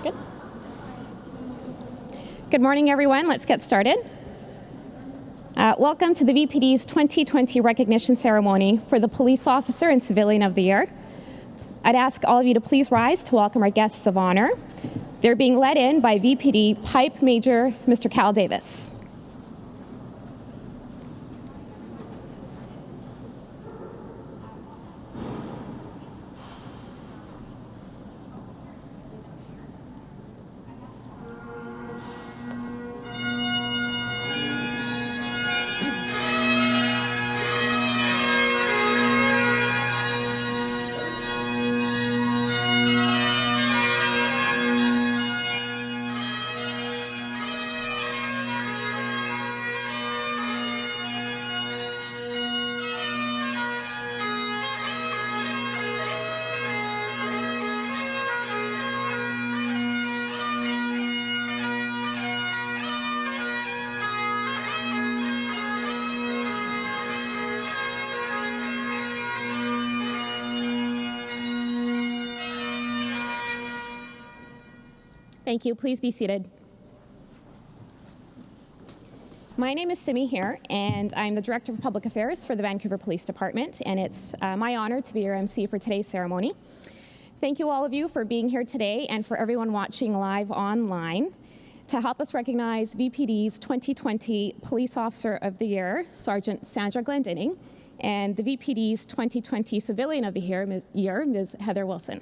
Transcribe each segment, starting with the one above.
Good. Good morning, everyone. Let's get started. Welcome to the VPD's 2020 recognition ceremony for the Police Officer and Civilian of the Year. I'd ask all of you to please rise to welcome our guests of honor. They're being led in by VPD Pipe Major Mr. Cal Davis. Thank you. Please be seated. My name is Simi here, and I'm the Director of Public Affairs for the Vancouver Police Department, and it's my honor to be your MC for today's ceremony. Thank you all of you for being here today and for everyone watching live online to help us recognize VPD's 2020 Police Officer of the Year, Sergeant Sandra Glendinning, and the VPD's 2020 Civilian of the Year, Ms. Heather Wilson.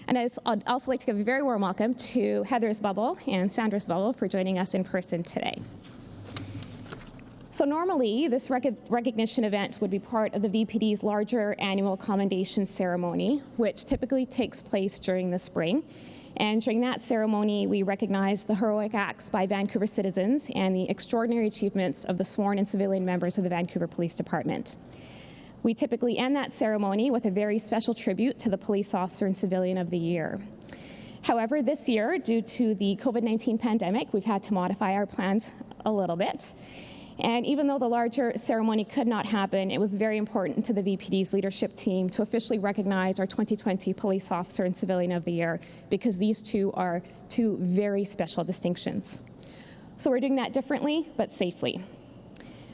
And I'd also like to give a very warm welcome to Heather's Bubble and Sandra's Bubble for joining us in person today. So normally, this recognition event would be part of the VPD's larger annual Commendation ceremony, which typically takes place during the spring. And during that ceremony, we recognize the heroic acts by Vancouver citizens and the extraordinary achievements of the sworn and civilian members of the Vancouver Police Department. We typically end that ceremony with a very special tribute to the Police Officer and Civilian of the Year. However, this year, due to the COVID-19 pandemic, we've had to modify our plans a little bit. And even though the larger ceremony could not happen, it was very important to the VPD's leadership team to officially recognize our 2020 Police Officer and Civilian of the Year, because these two are two very special distinctions. So we're doing that differently, but safely.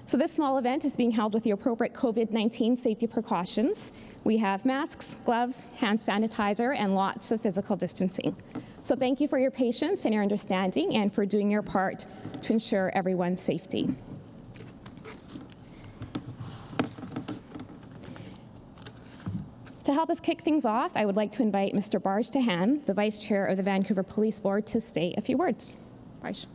So this small event is being held with the appropriate COVID-19 safety precautions. We have masks, gloves, hand sanitizer, and lots of physical distancing. So thank you for your patience and your understanding and for doing your part to ensure everyone's safety. To help us kick things off, I would like to invite Mr. Barge Tahan, the Vice Chair of the Vancouver Police Board, to say a few words. Barge.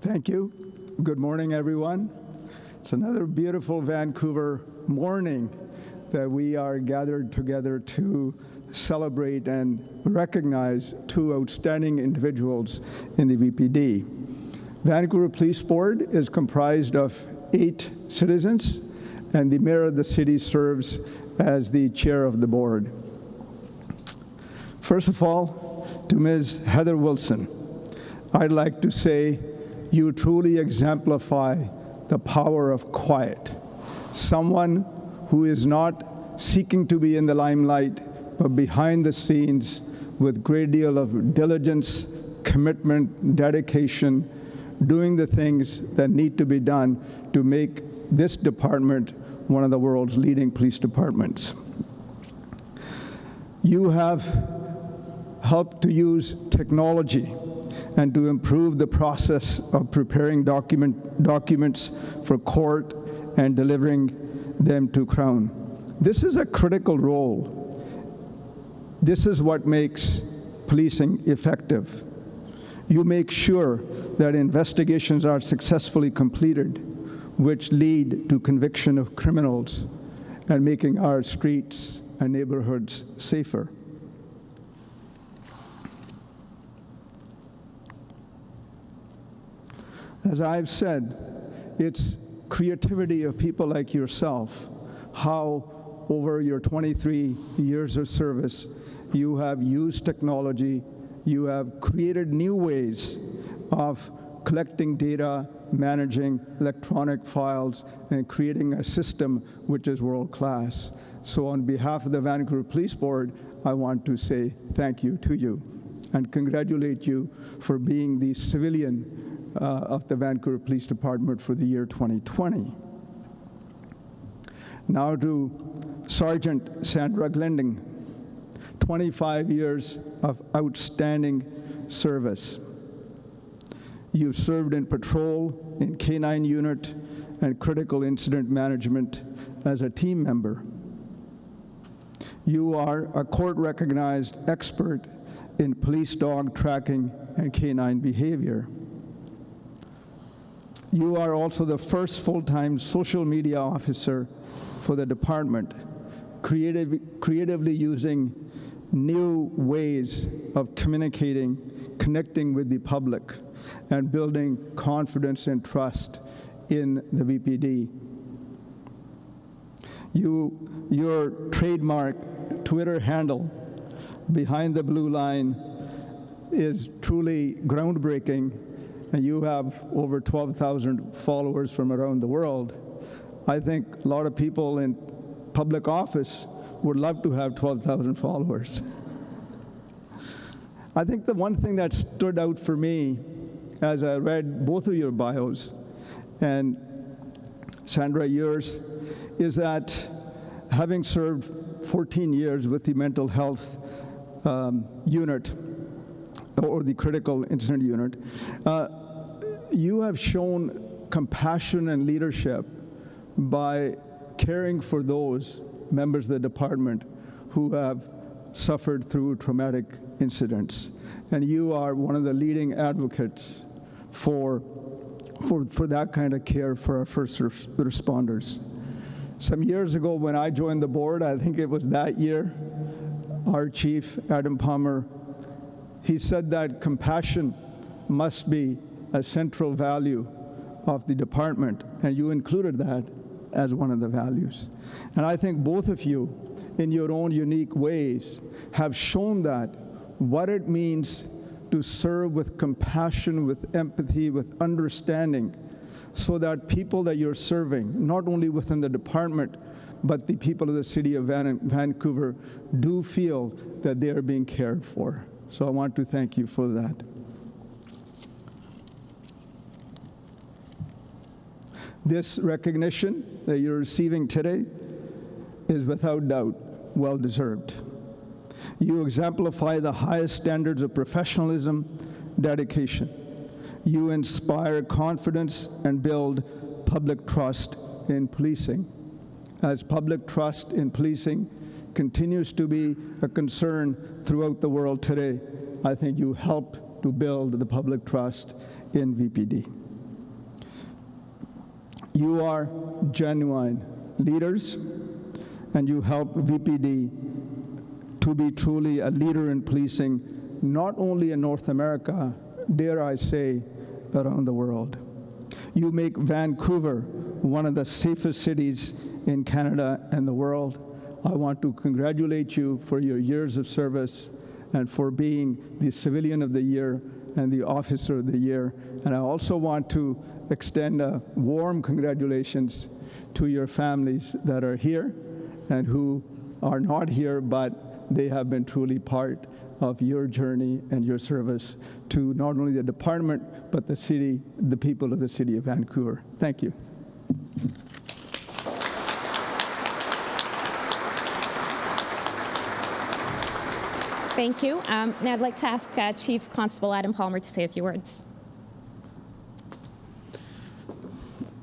Thank you. Good morning, everyone. It's another beautiful Vancouver morning that we are gathered together to celebrate and recognize two outstanding individuals in the VPD. Vancouver Police Board is comprised of 8 citizens, and the Mayor of the city serves as the chair of the board. First of all, to Ms. Heather Wilson, I'd like to say you truly exemplify the power of quiet. Someone who is not seeking to be in the limelight, but behind the scenes with great deal of diligence, commitment, dedication, doing the things that need to be done to make this department one of the world's leading police departments. You have helped to use technology and to improve the process of preparing documents for court and delivering them to Crown. This is a critical role. This is what makes policing effective. You make sure that investigations are successfully completed, which lead to conviction of criminals and making our streets and neighborhoods safer. As I've said, it's creativity of people like yourself, how over your 23 years of service, you have used technology, you have created new ways of collecting data, managing electronic files, and creating a system which is world-class. So on behalf of the Vancouver Police Board, I want to say thank you to you and congratulate you for being the civilian of the Vancouver Police Department for the year 2020. Now to Sergeant Sandra Glending, 25 years of outstanding service. You've served in patrol, in K-9 unit, and critical incident management as a team member. You are a court-recognized expert in police dog tracking and K-9 behavior. You are also the first full-time social media officer for the department, creatively using new ways of communicating, connecting with the public, and building confidence and trust in the VPD. Your trademark Twitter handle, Behind the Blue Line, is truly groundbreaking, and you have over 12,000 followers from around the world. I think a lot of people in public office would love to have 12,000 followers. I think the one thing that stood out for me as I read both of your bios, and Sandra, yours, is that having served 14 years with the mental health unit, or the critical incident unit, you have shown compassion and leadership by caring for those members of the department who have suffered through traumatic incidents. And you are one of the leading advocates for that kind of care for our first responders. Some years ago when I joined the board, I think it was that year, our chief, Adam Palmer, he said that compassion must be a central value of the department, and you included that as one of the values. And I think both of you, in your own unique ways, have shown that what it means to serve with compassion, with empathy, with understanding, so that people that you're serving, not only within the department, but the people of the city of Vancouver do feel that they are being cared for. So I want to thank you for that. This recognition that you're receiving today is without doubt well-deserved. You exemplify the highest standards of professionalism, dedication. You inspire confidence and build public trust in policing. As public trust in policing continues to be a concern throughout the world today, I think you help to build the public trust in VPD. You are genuine leaders, and you help VPD to be truly a leader in policing, not only in North America, dare I say, around the world. You make Vancouver one of the safest cities in Canada and the world. I want to congratulate you for your years of service and for being the Civilian of the Year and the Officer of the Year. And I also want to extend a warm congratulations to your families that are here and who are not here, but they have been truly part of your journey and your service to not only the department, but the city, the people of the city of Vancouver. Thank you. Thank you. Now I'd like to ask Chief Constable Adam Palmer to say a few words.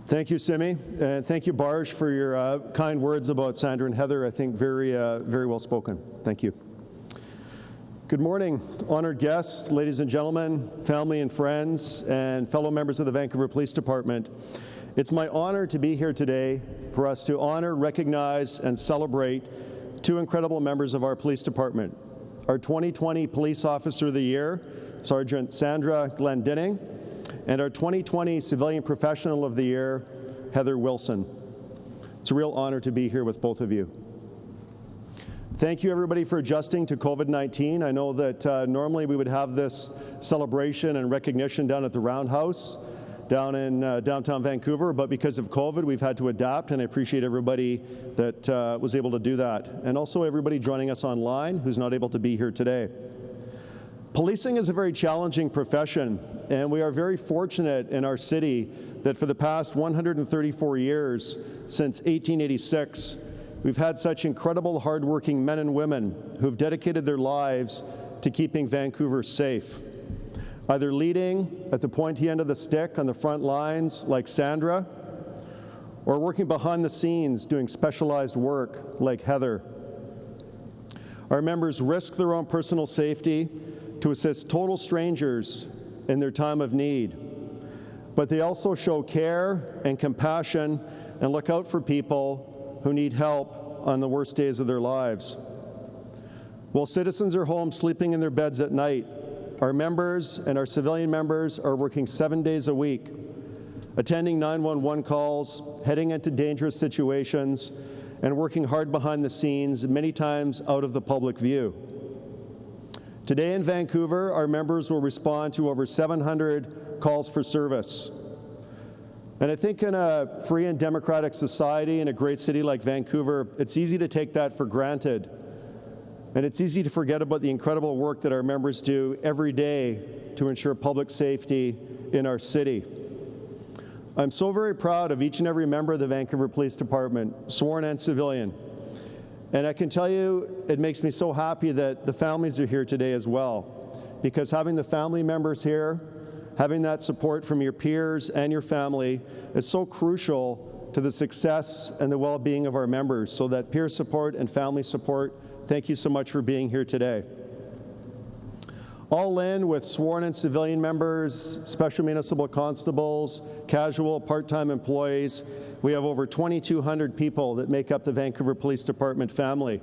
Thank you, Simi, and thank you, Barge, for your kind words about Sandra and Heather. I think very well spoken. Thank you. Good morning, honored guests, ladies and gentlemen, family and friends, and fellow members of the Vancouver Police Department. It's my honor to be here today for us to honor, recognize, and celebrate two incredible members of our police department. Our 2020 Police Officer of the Year, Sergeant Sandra Glendinning, and our 2020 Civilian Professional of the Year, Heather Wilson. It's a real honor to be here with both of you. Thank you, everybody, for adjusting to COVID-19. I know that normally we would have this celebration and recognition down at the Roundhouse, down in downtown Vancouver, but because of COVID, we've had to adapt, and I appreciate everybody that was able to do that. And also everybody joining us online who's not able to be here today. Policing is a very challenging profession, and we are very fortunate in our city that for the past 134 years, since 1886, we've had such incredible hardworking men and women who've dedicated their lives to keeping Vancouver safe, either leading at the pointy end of the stick on the front lines like Sandra, or working behind the scenes doing specialized work like Heather. Our members risk their own personal safety to assist total strangers in their time of need, but they also show care and compassion and look out for people who need help on the worst days of their lives. While citizens are home sleeping in their beds at night, our members and our civilian members are working 7 days a week, attending 911 calls, heading into dangerous situations, and working hard behind the scenes, many times out of the public view. Today in Vancouver, our members will respond to over 700 calls for service. And I think in a free and democratic society in a great city like Vancouver, it's easy to take that for granted. And it's easy to forget about the incredible work that our members do every day to ensure public safety in our city. I'm so very proud of each and every member of the Vancouver Police Department, sworn and civilian. And I can tell you, it makes me so happy that the families are here today as well, because having the family members here, having that support from your peers and your family is so crucial to the success and the well-being of our members. So that peer support and family support, thank you so much for being here today. All in with sworn and civilian members, special municipal constables, casual part-time employees, we have over 2,200 people that make up the Vancouver Police Department family.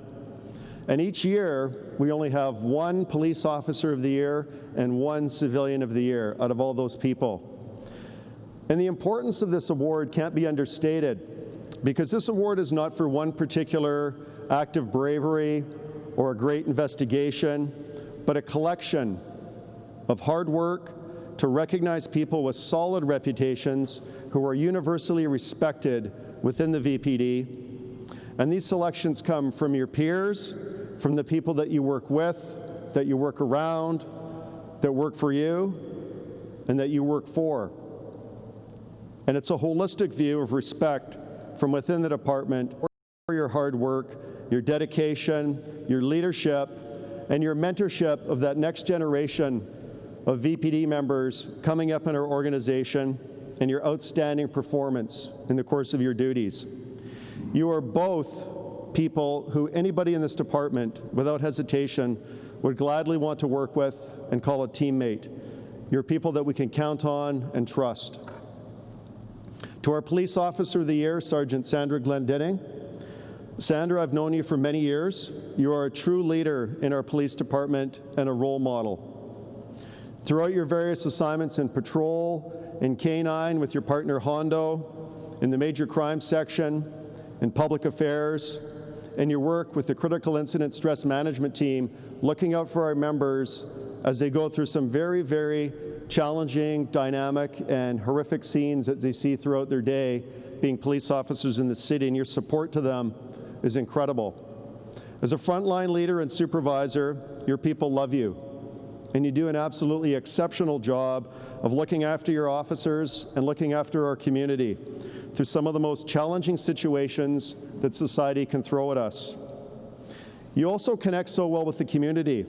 And each year, we only have one police officer of the year and one civilian of the year out of all those people. And the importance of this award can't be understated, because this award is not for one particular act of bravery or a great investigation, but a collection of hard work to recognize people with solid reputations who are universally respected within the VPD. And these selections come from your peers, from the people that you work with, that you work around, that work for you, and that you work for. And it's a holistic view of respect from within the department for your hard work, your dedication, your leadership, and your mentorship of that next generation of VPD members coming up in our organization, and your outstanding performance in the course of your duties. You are both people who anybody in this department, without hesitation, would gladly want to work with and call a teammate. You're people that we can count on and trust. To our Police Officer of the Year, Sergeant Sandra Glendinning. Sandra, I've known you for many years. You are a true leader in our police department and a role model. Throughout your various assignments in patrol, in K-9 with your partner Hondo, in the major crime section, in public affairs, and your work with the critical incident stress management team, looking out for our members as they go through some very, very challenging, dynamic, and horrific scenes that they see throughout their day being police officers in the city, and your support to them is incredible. As a frontline leader and supervisor, your people love you, and you do an absolutely exceptional job of looking after your officers and looking after our community through some of the most challenging situations that society can throw at us. You also connect so well with the community,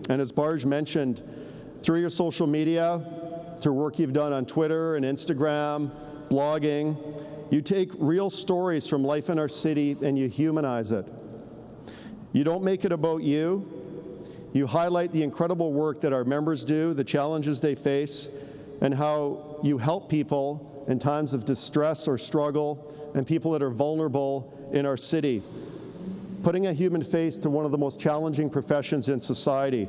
and as Barge mentioned, through your social media, through work you've done on Twitter and Instagram, blogging, you take real stories from life in our city and you humanize it. You don't make it about you. You highlight the incredible work that our members do, the challenges they face, and how you help people in times of distress or struggle and people that are vulnerable in our city, putting a human face to one of the most challenging professions in society.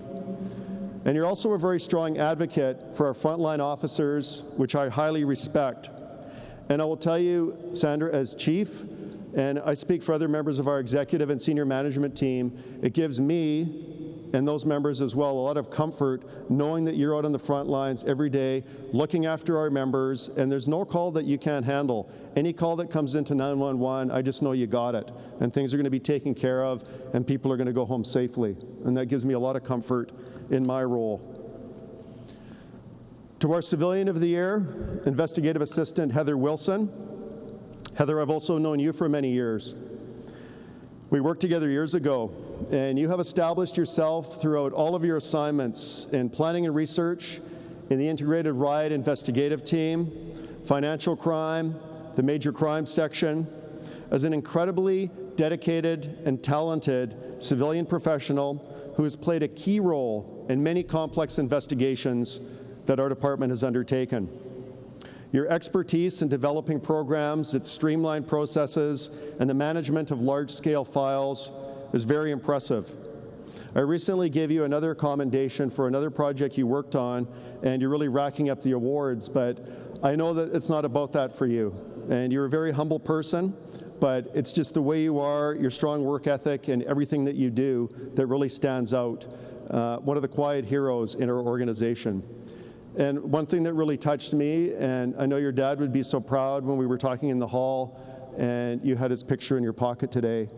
And you're also a very strong advocate for our frontline officers, which I highly respect. And I will tell you, Sandra, as chief, and I speak for other members of our executive and senior management team, it gives me and those members as well a lot of comfort knowing that you're out on the front lines every day looking after our members, and there's no call that you can't handle. Any call that comes into 911, I just know you got it, and things are going to be taken care of, and people are going to go home safely, and that gives me a lot of comfort in my role. To our Civilian of the Year, Investigative Assistant Heather Wilson. Heather, I've also known you for many years. We worked together years ago, and you have established yourself throughout all of your assignments in planning and research, in the Integrated Riot Investigative Team, Financial Crime, the Major Crime Section, as an incredibly dedicated and talented civilian professional who has played a key role in many complex investigations that our department has undertaken. Your expertise in developing programs that streamline processes and the management of large-scale files is very impressive. I recently gave you another commendation for another project you worked on, and you're really racking up the awards, but I know that it's not about that for you. And you're a very humble person, but it's just the way you are, your strong work ethic, and everything that you do that really stands out. One of the quiet heroes in our organization. And one thing that really touched me, and I know your dad would be so proud when we were talking in the hall and you had his picture in your pocket today,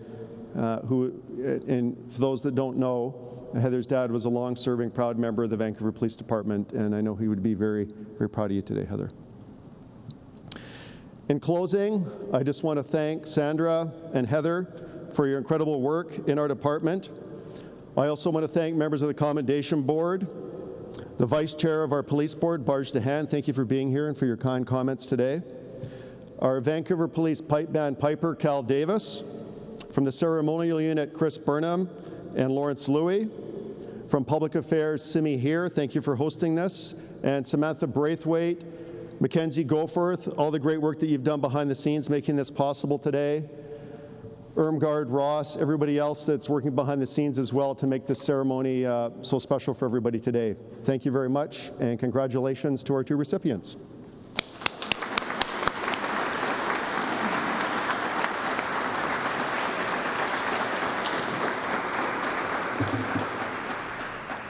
and for those that don't know, Heather's dad was a long-serving, proud member of the Vancouver Police Department, and I know he would be very, very proud of you today, Heather. In closing, I just want to thank Sandra and Heather for your incredible work in our department. I also want to thank members of the Commendation Board, the Vice Chair of our Police Board, Barge DeHaan, thank you for being here and for your kind comments today. Our Vancouver Police Pipe Band Piper, Cal Davis. From the Ceremonial Unit, Chris Burnham and Lawrence Louie. From Public Affairs, Simi here, thank you for hosting this. And Samantha Braithwaite, Mackenzie Goforth, all the great work that you've done behind the scenes making this possible today. Irmgard, Ross, everybody else that's working behind the scenes as well to make this ceremony so special for everybody today. Thank you very much, and congratulations to our two recipients.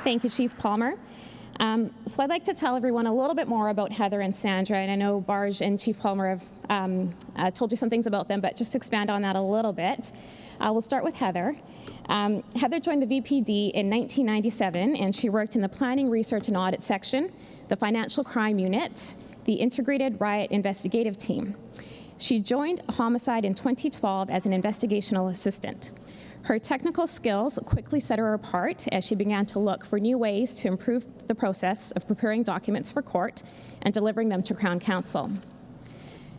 Thank you, Chief Palmer. So I'd like to tell everyone a little bit more about Heather and Sandra, and I know Barge and Chief Palmer have told you some things about them, but just to expand on that a little bit, we'll start with Heather. Heather joined the VPD in 1997, and she worked in the Planning, Research, and Audit Section, the Financial Crime Unit, the Integrated Riot Investigative Team. She joined Homicide in 2012 as an investigational assistant. Her technical skills quickly set her apart as she began to look for new ways to improve the process of preparing documents for court and delivering them to Crown Counsel.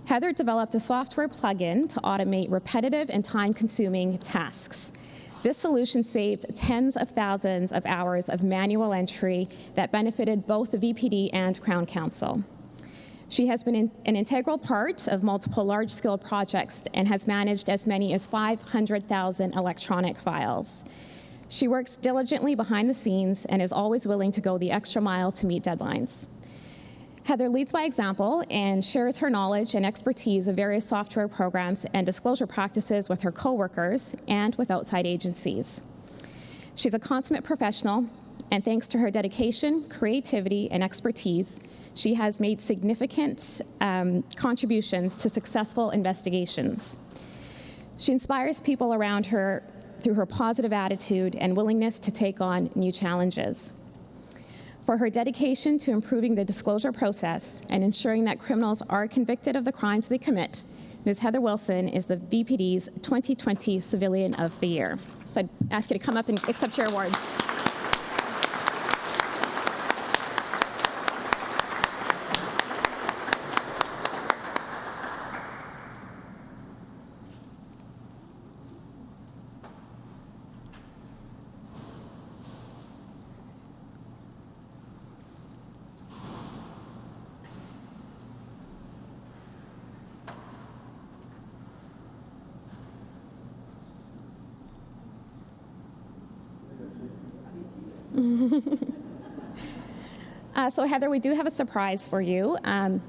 Heather developed a software plugin to automate repetitive and time-consuming tasks. This solution saved tens of thousands of hours of manual entry that benefited both the VPD and Crown Counsel. She has been an integral part of multiple large-scale projects and has managed as many as 500,000 electronic files. She works diligently behind the scenes and is always willing to go the extra mile to meet deadlines. Heather leads by example and shares her knowledge and expertise of various software programs and disclosure practices with her coworkers and with outside agencies. She's a consummate professional, and thanks to her dedication, creativity, and expertise, she has made significant contributions to successful investigations. She inspires people around her through her positive attitude and willingness to take on new challenges. For her dedication to improving the disclosure process and ensuring that criminals are convicted of the crimes they commit, Ms. Heather Wilson is the VPD's 2020 Civilian of the Year. So I'd ask you to come up and accept your award. So Heather, we do have a surprise for you.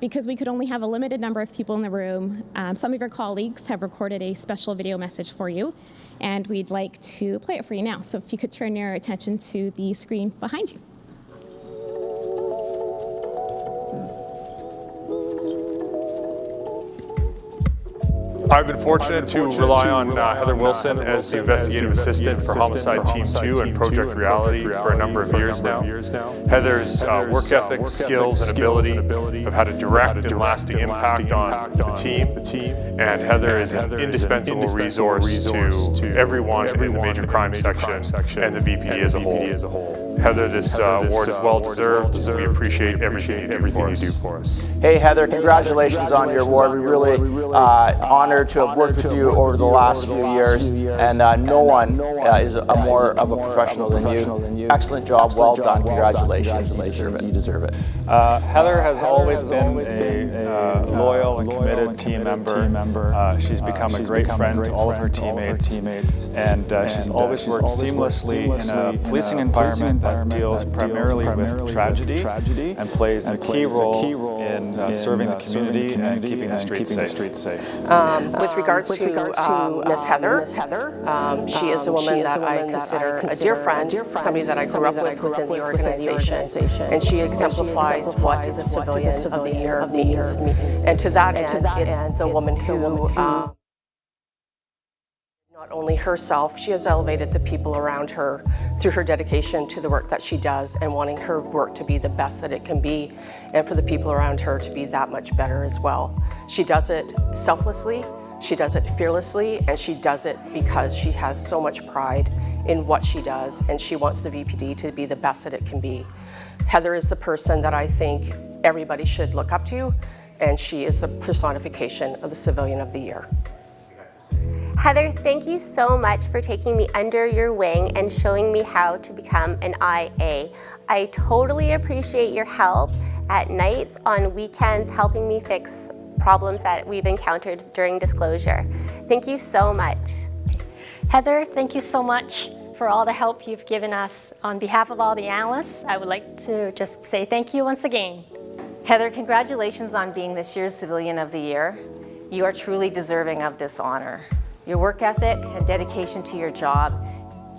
Because we could only have a limited number of people in the room, some of your colleagues have recorded a special video message for you, and we'd like to play it for you now. So if you could turn your attention to the screen behind you. I've been fortunate to rely on Heather Wilson as the investigative assistant for Homicide Team 2 and Project Reality for a number of years now. Heather's work ethic, skills, and ability have had a direct and lasting impact on the team, and Heather is an indispensable resource to everyone in the major crime section and the VPD as a whole. Heather, this award is well deserved. We appreciate everything you do for us. Hey Heather, congratulations on your award. We're really honored to have worked with you over the last few years, and no one is more of a professional than you. Excellent job, well done, congratulations, you deserve it. Heather has always been a loyal and committed team member. She's become a great friend to all of her teammates, and she's always worked seamlessly in a policing environment that deals primarily with tragedy and plays a key role in serving the community and keeping the streets safe. With regards to Miss Heather, she is a woman that I consider a dear friend, somebody that I grew up with within the organization, and she exemplifies what the Civilian of the Year means. And to that end, it's the woman who not only herself, she has elevated the people around her through her dedication to the work that she does and wanting her work to be the best that it can be, and for the people around her to be that much better as well. She does it selflessly, she does it fearlessly, and she does it because she has so much pride in what she does, and she wants the VPD to be the best that it can be. Heather is the person that I think everybody should look up to, and she is the personification of the Civilian of the Year. Heather, thank you so much for taking me under your wing and showing me how to become an IA. I totally appreciate your help at nights, on weekends, helping me fix problems that we've encountered during disclosure. Thank you so much. Heather, thank you so much for all the help you've given us. On behalf of all the analysts, I would like to just say thank you once again. Heather, congratulations on being this year's Civilian of the Year. You are truly deserving of this honor. Your work ethic and dedication to your job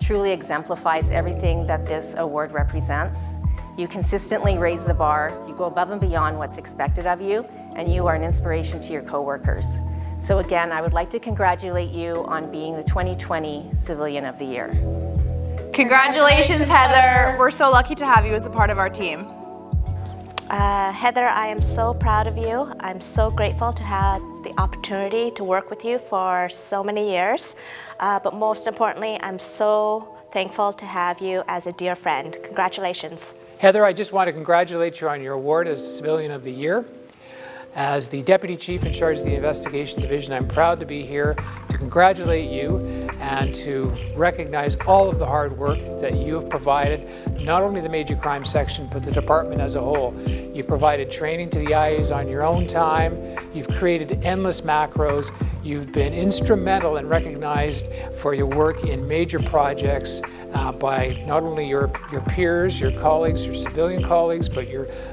truly exemplifies everything that this award represents. You consistently raise the bar, you go above and beyond what's expected of you, and you are an inspiration to your coworkers. So again, I would like to congratulate you on being the 2020 Civilian of the Year. Congratulations, Heather. We're so lucky to have you as a part of our team. Heather, I am so proud of you. I'm so grateful to have the opportunity to work with you for so many years. But most importantly, I'm so thankful to have you as a dear friend. Congratulations. Heather, I just want to congratulate you on your award as Civilian of the Year. As the Deputy Chief in charge of the Investigation Division, I'm proud to be here to congratulate you and to recognize all of the hard work that you have provided, not only the Major Crime Section, but the department as a whole. You've provided training to the IAs on your own time. You've created endless macros. You've been instrumental and recognized for your work in major projects by not only your peers, your colleagues, your civilian colleagues, but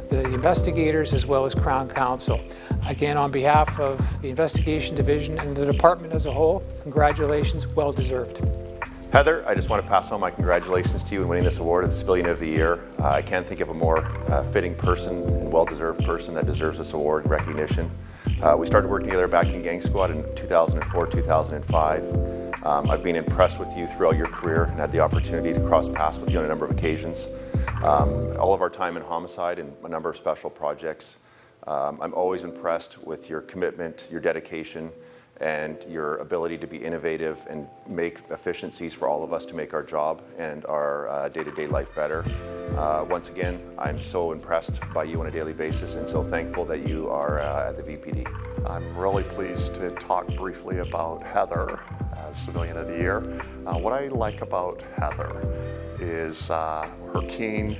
the investigators as well as Crown Counsel. Again, on behalf of the Investigation Division and the department as a whole, congratulations, well deserved. Heather, I just want to pass on my congratulations to you in winning this award as Civilian of the Year. I can't think of a more fitting person and well-deserved person that deserves this award and recognition. We started working together back in Gang Squad in 2004, 2005. I've been impressed with you throughout your career and had the opportunity to cross paths with you on a number of occasions. All of our time in homicide and a number of special projects. I'm always impressed with your commitment, your dedication, and your ability to be innovative and make efficiencies for all of us to make our job and our day-to-day life better. Once again, I'm so impressed by you on a daily basis and so thankful that you are at the VPD. I'm really pleased to talk briefly about Heather as Civilian of the Year. What I like about Heather is her keen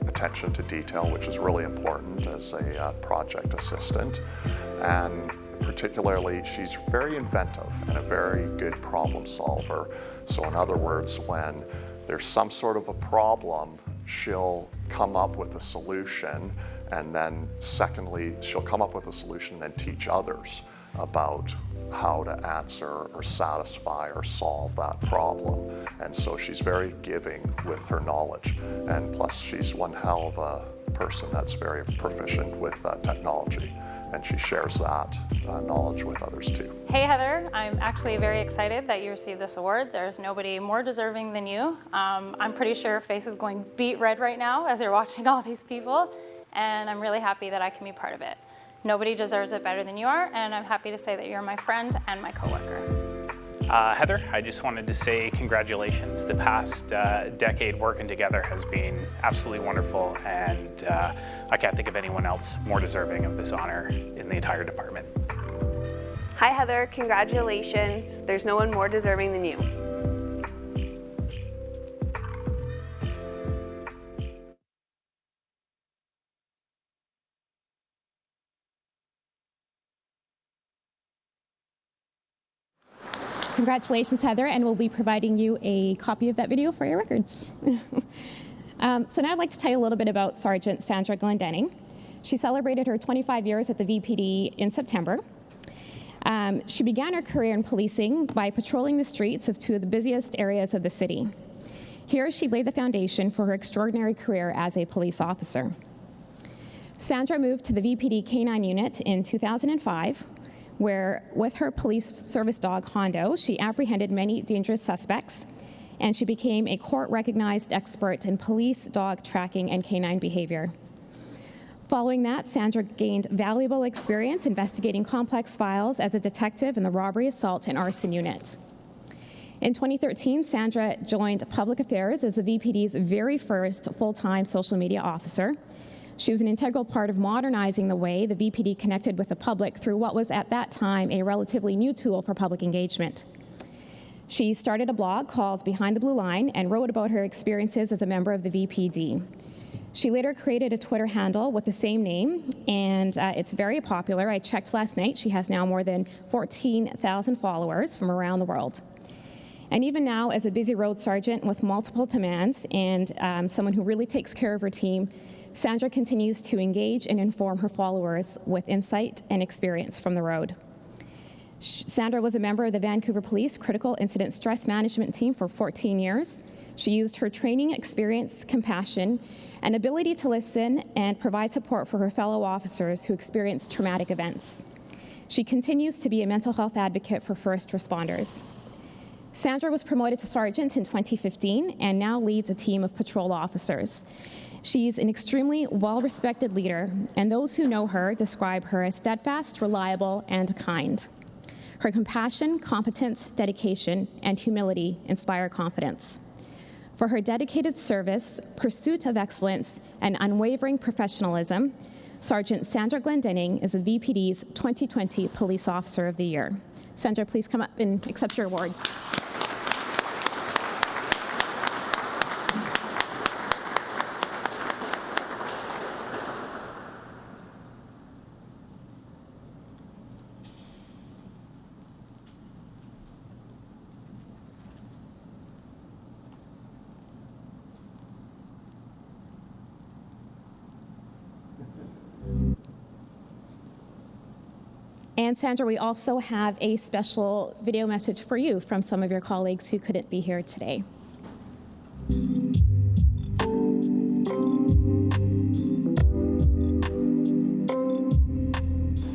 attention to detail, which is really important as a project assistant. And particularly, she's very inventive and a very good problem solver. So in other words, when there's some sort of a problem she'll come up with a solution, and then secondly, she'll come up with a solution and then teach others about how to answer or satisfy or solve that problem. And so she's very giving with her knowledge. And plus she's one hell of a person that's very proficient with technology. And she shares that knowledge with others too. Hey Heather, I'm actually very excited that you received this award. There's nobody more deserving than you. I'm pretty sure your face is going beet red right now as you're watching all these people, and I'm really happy that I can be part of it. Nobody deserves it better than you are, and I'm happy to say that you're my friend and my coworker. Heather, I just wanted to say congratulations. The past decade working together has been absolutely wonderful, and I can't think of anyone else more deserving of this honor in the entire department. Hi Heather, congratulations. There's no one more deserving than you. Congratulations, Heather, and we'll be providing you a copy of that video for your records. So now I'd like to tell you a little bit about Sergeant Sandra Glendenning. She celebrated her 25 years at the VPD in September. She began her career in policing by patrolling the streets of two of the busiest areas of the city. Here, she laid the foundation for her extraordinary career as a police officer. Sandra moved to the VPD K-9 unit in 2005, where, with her police service dog, Hondo, she apprehended many dangerous suspects, and she became a court-recognized expert in police dog tracking and canine behavior. Following that, Sandra gained valuable experience investigating complex files as a detective in the robbery, assault, and arson unit. In 2013, Sandra joined Public Affairs as the VPD's very first full-time social media officer. She was an integral part of modernizing the way the VPD connected with the public through what was at that time a relatively new tool for public engagement. She started a blog called Behind the Blue Line and wrote about her experiences as a member of the VPD. She later created a Twitter handle with the same name, and it's very popular. I checked last night. She has now more than 14,000 followers from around the world. And even now, as a busy road sergeant with multiple demands and someone who really takes care of her team, Sandra continues to engage and inform her followers with insight and experience from the road. Sandra was a member of the Vancouver Police Critical Incident Stress Management Team for 14 years. She used her training, experience, compassion, and ability to listen and provide support for her fellow officers who experienced traumatic events. She continues to be a mental health advocate for first responders. Sandra was promoted to sergeant in 2015 and now leads a team of patrol officers. She's an extremely well-respected leader, and those who know her describe her as steadfast, reliable, and kind. Her compassion, competence, dedication, and humility inspire confidence. For her dedicated service, pursuit of excellence, and unwavering professionalism, Sergeant Sandra Glendenning is the VPD's 2020 Police Officer of the Year. Sandra, please come up and accept your award. And Sandra, we also have a special video message for you from some of your colleagues who couldn't be here today.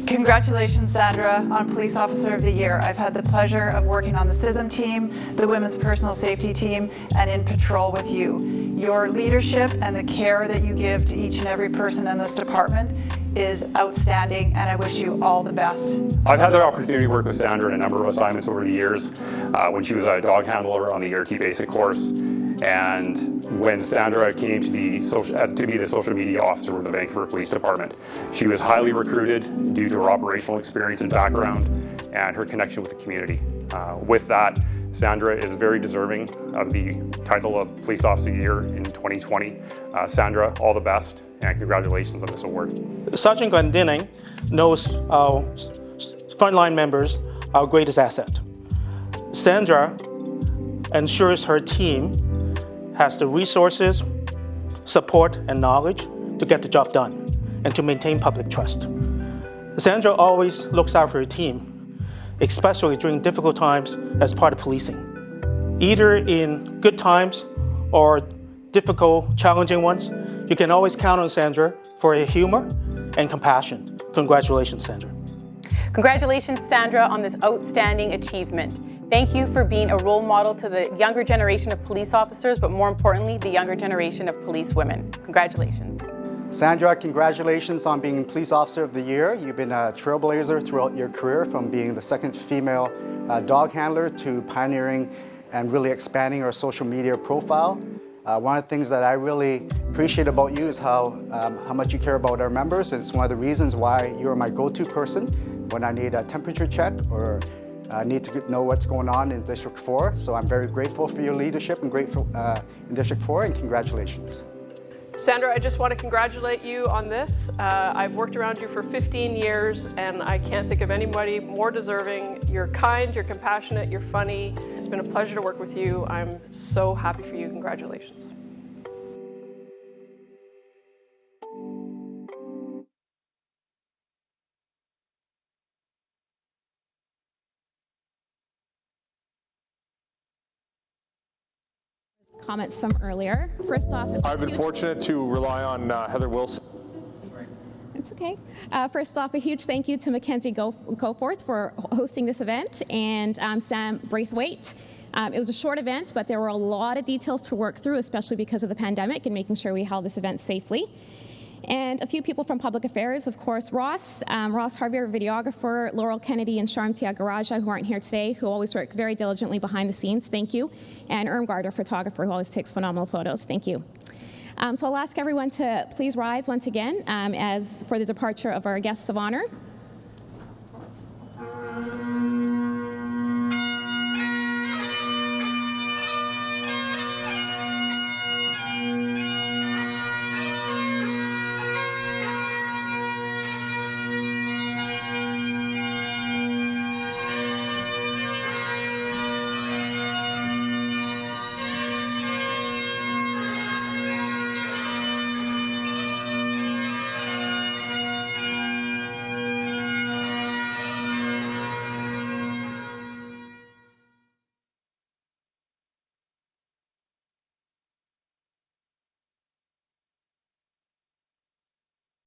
Congratulations, Sandra, on Police Officer of the Year. I've had the pleasure of working on the CISM team, the Women's Personal Safety team, and in patrol with you. Your leadership and the care that you give to each and every person in this department is outstanding, and I wish you all the best. I've had the opportunity to work with Sandra in a number of assignments over the years, when she was a dog handler on the ERT basic course, and when Sandra came to be the social media officer with the Vancouver Police Department. She was highly recruited due to her operational experience and background and her connection with the community. With that, Sandra is very deserving of the title of Police Officer of the Year in 2020. Sandra, all the best, and congratulations on this award. Sergeant Glendenning knows our frontline members our greatest asset. Sandra ensures her team has the resources, support, and knowledge to get the job done and to maintain public trust. Sandra always looks out for her team, especially during difficult times as part of policing. Either in good times or difficult, challenging ones, you can always count on Sandra for her humor and compassion. Congratulations, Sandra. Congratulations, Sandra, on this outstanding achievement. Thank you for being a role model to the younger generation of police officers, but more importantly, the younger generation of police women. Congratulations. Sandra, congratulations on being Police Officer of the Year. You've been a trailblazer throughout your career, from being the second female dog handler to pioneering and really expanding our social media profile. One of the things that I really appreciate about you is how much you care about our members. And it's one of the reasons why you're my go-to person when I need a temperature check or need to know what's going on in District 4. So I'm very grateful for your leadership and grateful in District 4, and congratulations. Sandra, I just want to congratulate you on this. I've worked around you for 15 years, and I can't think of anybody more deserving. You're kind, you're compassionate, you're funny. It's been a pleasure to work with you. I'm so happy for you. Congratulations. Comments from earlier. First off, I've been fortunate to rely on Heather Wilson. It's okay. First off, a huge thank you to Mackenzie Goforth for hosting this event, and Sam Braithwaite. It was a short event, but there were a lot of details to work through, especially because of the pandemic and making sure we held this event safely. And a few people from Public Affairs, of course, Ross Harvey, our videographer, Laurel Kennedy and Sharm Tiagaraja, who aren't here today, who always work very diligently behind the scenes. Thank you. And Irmgard, our photographer, who always takes phenomenal photos. Thank you. So I'll ask everyone to please rise once again as for the departure of our guests of honor.